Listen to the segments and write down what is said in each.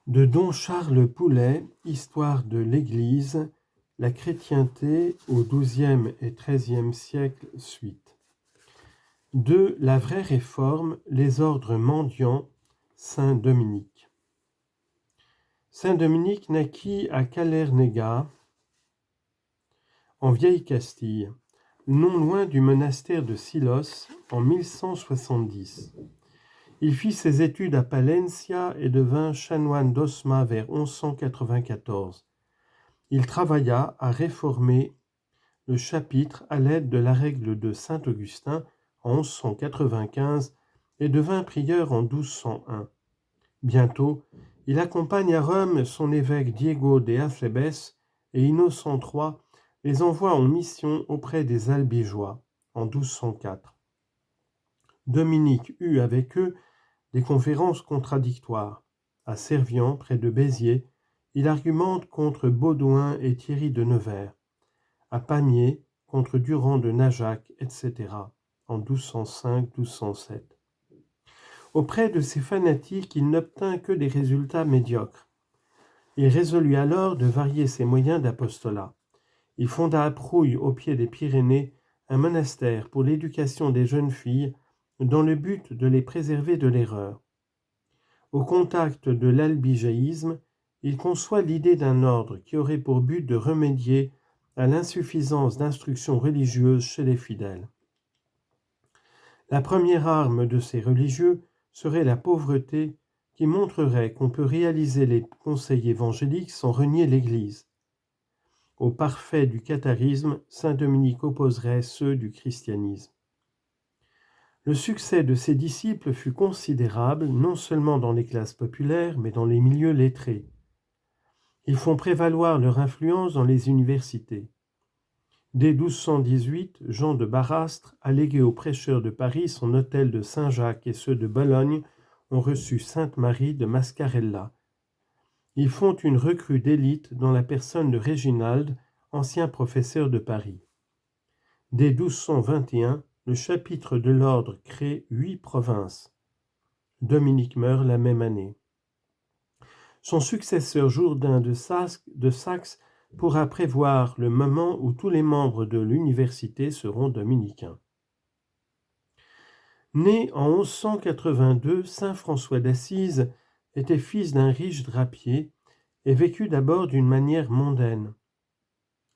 De Don Charles Poulet, Histoire de l'Église, la chrétienté au XIIe et XIIIe siècle suite. De La vraie réforme, les ordres mendiants, Saint Dominique. Saint Dominique naquit à Calernega, en Vieille Castille, non loin du monastère de Silos, en 1170. Il fit ses études à Palencia et devint chanoine d'Osma vers 1194. Il travailla à réformer le chapitre à l'aide de la règle de saint Augustin en 1195 et devint prieur en 1201. Bientôt, il accompagne à Rome son évêque Diego de Acebes et Innocent III les envoie en mission auprès des Albigeois en 1204. Dominique eut avec eux des conférences contradictoires. À Servian, près de Béziers, il argumente contre Baudouin et Thierry de Nevers. À Pamiers, contre Durand de Najac, etc., en 1205-1207. Auprès de ces fanatiques, il n'obtint que des résultats médiocres. Il résolut alors de varier ses moyens d'apostolat. Il fonda à Prouille, au pied des Pyrénées, un monastère pour l'éducation des jeunes filles, dans le but de les préserver de l'erreur. Au contact de l'albigéisme, il conçoit l'idée d'un ordre qui aurait pour but de remédier à l'insuffisance d'instruction religieuse chez les fidèles. La première arme de ces religieux serait la pauvreté qui montrerait qu'on peut réaliser les conseils évangéliques sans renier l'Église. Au parfait du catharisme, saint Dominique opposerait ceux du christianisme. Le succès de ses disciples fut considérable, non seulement dans les classes populaires, mais dans les milieux lettrés. Ils font prévaloir leur influence dans les universités. Dès 1218, Jean de Barastre a légué aux prêcheurs de Paris son hôtel de Saint-Jacques et ceux de Bologne ont reçu Sainte Marie de Mascarella. Ils font une recrue d'élite dans la personne de Réginald, ancien professeur de Paris. Dès 1221, le chapitre de l'ordre crée 8 provinces. Dominique meurt la même année. Son successeur Jourdain de Saxe pourra prévoir le moment où tous les membres de l'université seront dominicains. Né en 1182, saint François d'Assise était fils d'un riche drapier et vécut d'abord d'une manière mondaine.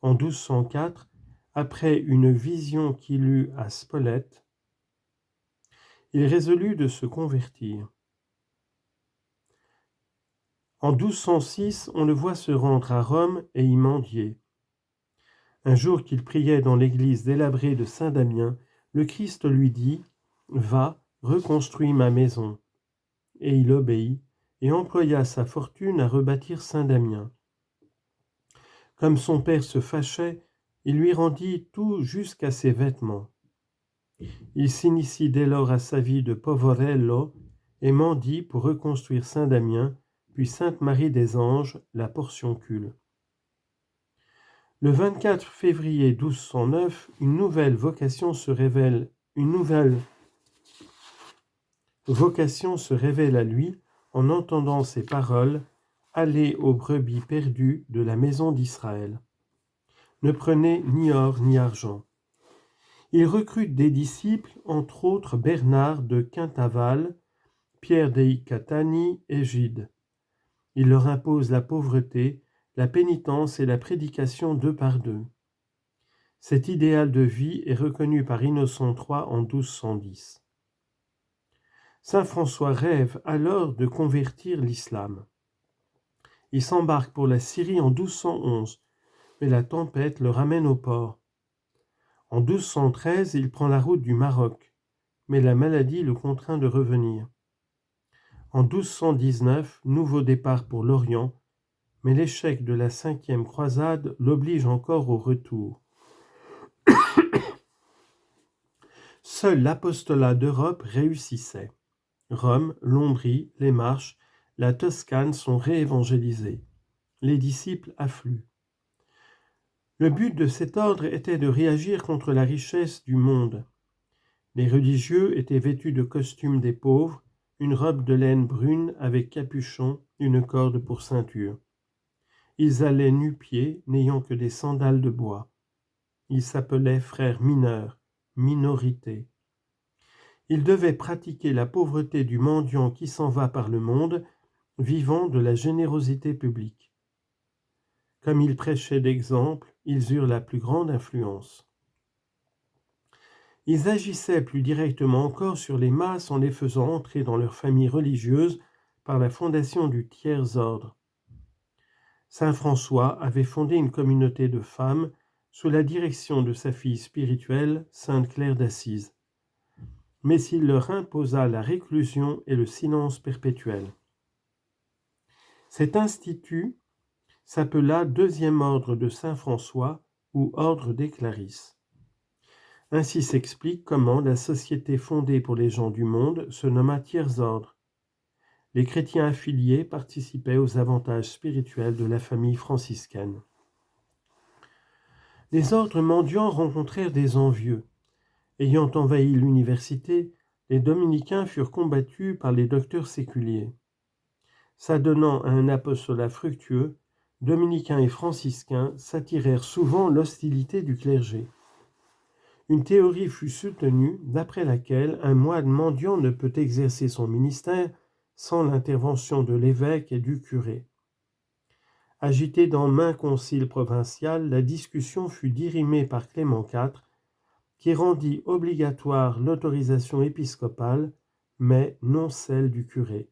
En 1204, après une vision qu'il eut à Spolète, il résolut de se convertir. En 1206, on le voit se rendre à Rome et y mendier. Un jour qu'il priait dans l'église délabrée de Saint-Damien, le Christ lui dit « Va, reconstruis ma maison ». Et il obéit et employa sa fortune à rebâtir Saint-Damien. Comme son père se fâchait, il lui rendit tout jusqu'à ses vêtements. Il s'initie dès lors à sa vie de poverello et mendie pour reconstruire Saint-Damien, puis Sainte-Marie des Anges, la Portioncule. Le 24 février 1209, une nouvelle vocation se révèle à lui en entendant ces paroles « Allez aux brebis perdues de la maison d'Israël. Ne prenez ni or ni argent. » Il recrute des disciples, entre autres Bernard de Quintaval, Pierre dei Catani et Gide. Il leur impose la pauvreté, la pénitence et la prédication 2 par 2. Cet idéal de vie est reconnu par Innocent III en 1210. Saint François rêve alors de convertir l'islam. Il s'embarque pour la Syrie en 1211, mais la tempête le ramène au port. En 1213, il prend la route du Maroc, mais la maladie le contraint de revenir. En 1219, nouveau départ pour l'Orient, mais l'échec de la 5e croisade l'oblige encore au retour. Seul l'apostolat d'Europe réussissait. Rome, l'Ombrie, les Marches, la Toscane sont réévangélisés. Les disciples affluent. Le but de cet ordre était de réagir contre la richesse du monde. Les religieux étaient vêtus de costumes des pauvres, une robe de laine brune avec capuchon, une corde pour ceinture. Ils allaient nu-pieds, n'ayant que des sandales de bois. Ils s'appelaient frères mineurs, minorité. Ils devaient pratiquer la pauvreté du mendiant qui s'en va par le monde, vivant de la générosité publique. Comme ils prêchaient d'exemple, ils eurent la plus grande influence. Ils agissaient plus directement encore sur les masses en les faisant entrer dans leur famille religieuse par la fondation du tiers-ordre. Saint François avait fondé une communauté de femmes sous la direction de sa fille spirituelle, Sainte Claire d'Assise. Mais il leur imposa la réclusion et le silence perpétuel. Cet institut s'appela Deuxième ordre de Saint François ou ordre des Clarisses. Ainsi s'explique comment la société fondée pour les gens du monde se nomma tiers-ordre. Les chrétiens affiliés participaient aux avantages spirituels de la famille franciscaine. Les ordres mendiants rencontrèrent des envieux. Ayant envahi l'université, les dominicains furent combattus par les docteurs séculiers. S'adonnant à un apostolat fructueux, dominicains et franciscains s'attirèrent souvent l'hostilité du clergé. Une théorie fut soutenue d'après laquelle un moine mendiant ne peut exercer son ministère sans l'intervention de l'évêque et du curé. Agitée dans maints conciles provincial, la discussion fut dirimée par Clément IV, qui rendit obligatoire l'autorisation épiscopale, mais non celle du curé.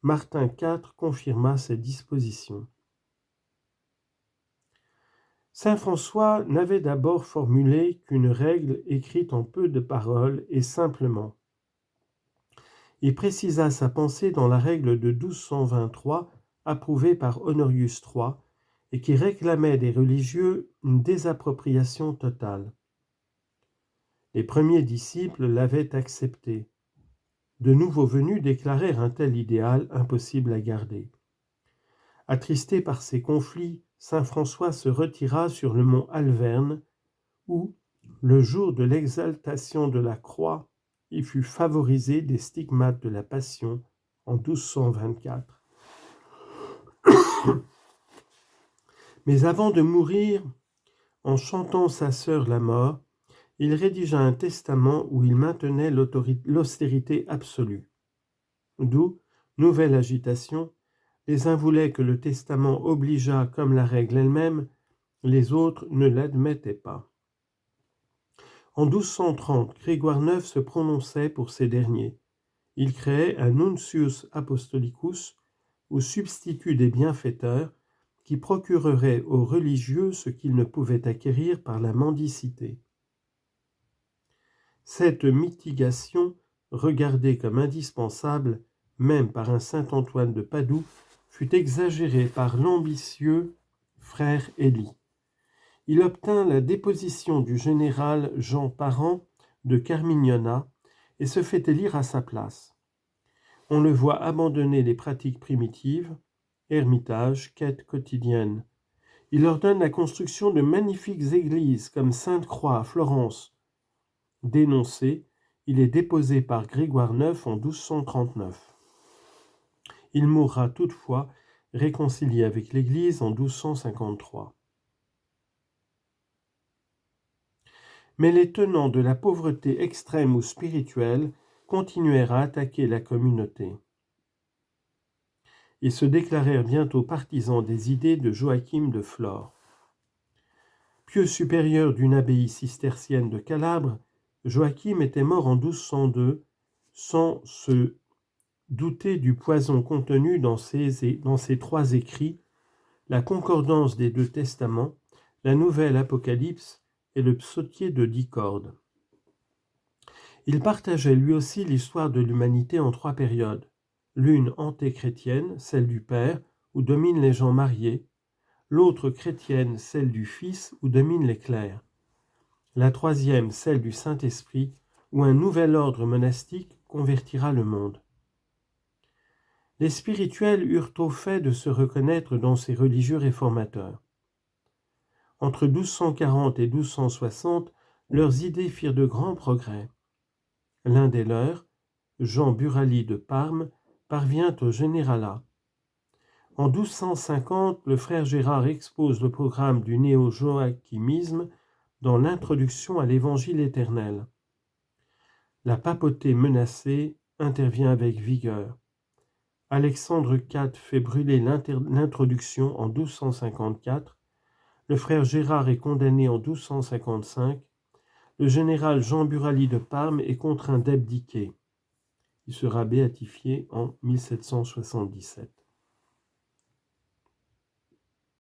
Martin IV confirma ces dispositions. Saint François n'avait d'abord formulé qu'une règle écrite en peu de paroles et simplement. Il précisa sa pensée dans la règle de 1223, approuvée par Honorius III, et qui réclamait des religieux une désappropriation totale. Les premiers disciples l'avaient accepté. De nouveaux venus déclarèrent un tel idéal impossible à garder. Attristé par ces conflits, saint François se retira sur le mont Alverne, où, le jour de l'exaltation de la croix, il fut favorisé des stigmates de la Passion en 1224. Mais avant de mourir, en chantant sa sœur la mort, il rédigea un testament où il maintenait l'austérité absolue. D'où, nouvelle agitation, les uns voulaient que le testament obligeât comme la règle elle-même, les autres ne l'admettaient pas. En 1230, Grégoire IX se prononçait pour ces derniers. Il créait un nuncius apostolicus, ou substitut des bienfaiteurs, qui procurerait aux religieux ce qu'ils ne pouvaient acquérir par la mendicité. Cette mitigation, regardée comme indispensable, même par un saint Antoine de Padoue, fut exagérée par l'ambitieux frère Élie. Il obtint la déposition du général Jean Parent de Carmignona et se fait élire à sa place. On le voit abandonner les pratiques primitives, ermitage, quête quotidienne. Il ordonne la construction de magnifiques églises comme Sainte-Croix à Florence. Dénoncé, il est déposé par Grégoire IX en 1239. Il mourra toutefois réconcilié avec l'Église en 1253. Mais les tenants de la pauvreté extrême ou spirituelle continuèrent à attaquer la communauté. Ils se déclarèrent bientôt partisans des idées de Joachim de Flore. Pieux supérieur d'une abbaye cistercienne de Calabre, Joachim était mort en 1202 sans se douter du poison contenu dans ses trois écrits, la concordance des deux testaments, la nouvelle Apocalypse et le psautier de 10 cordes. Il partageait lui aussi l'histoire de l'humanité en 3 périodes, l'une antéchrétienne, celle du Père, où dominent les gens mariés, l'autre chrétienne, celle du Fils, où dominent les clercs, la troisième, celle du Saint-Esprit, où un nouvel ordre monastique convertira le monde. Les spirituels eurent au fait de se reconnaître dans ces religieux réformateurs. Entre 1240 et 1260, leurs idées firent de grands progrès. L'un des leurs, Jean Burali de Parme, parvient au généralat. En 1250, le frère Gérard expose le programme du néo-joachimisme dans l'introduction à l'Évangile éternel. La papauté menacée intervient avec vigueur. Alexandre IV fait brûler l'introduction en 1254. Le frère Gérard est condamné en 1255. Le général Jean Burali de Parme est contraint d'abdiquer. Il sera béatifié en 1777.